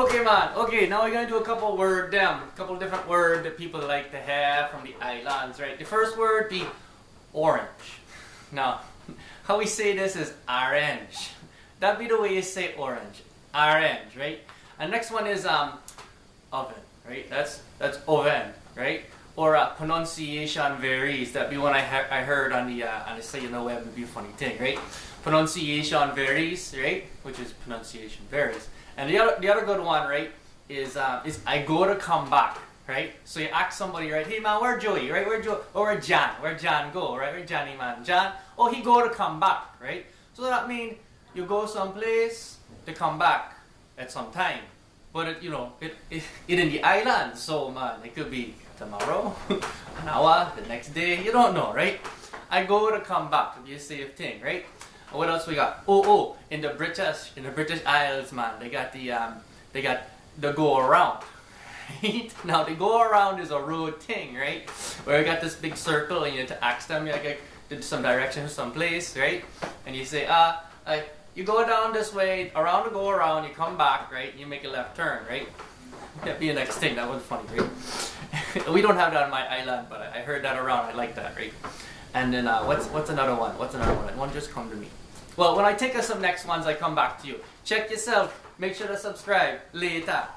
Okay, man. Okay, now we're gonna do a couple different words that people like to have from the islands, right? The first word be orange. Now, how we say this is orange. That'd be the way you say orange, orange, right? And next one is oven, right? That's oven, right? Or pronunciation varies. That'd be one I heard on the Say You Know Web. Would be a funny thing, right? Pronunciation varies, right? Which is pronunciation varies. And the other good one, right, is I go to come back, right? So you ask somebody, right? Hey man, where Joey, right? Where Joe? Or where John? Where John go, right? Where Johnny man? John? Oh, he go to come back, right? So that means you go someplace to come back at some time. But it in the island, so man, it could be tomorrow, an hour, the next day. You don't know, right? I go to come back to be a safe thing, right? What else we got? In the British Isles, man, they got the go around. Right? Now the go around is a road thing, right? Where you got this big circle and you have to ask them, you like did some direction to some place, right? And you say, you go down this way, around the go around, you come back, right? You make a left turn, right? That'd be the next thing. That was funny, right? We don't have that on my island, but I heard that around. I like that, right? And then what's another one? What's another one? One just come to me. Well, when I take us some next ones, I come back to you. Check yourself. Make sure to subscribe. Later.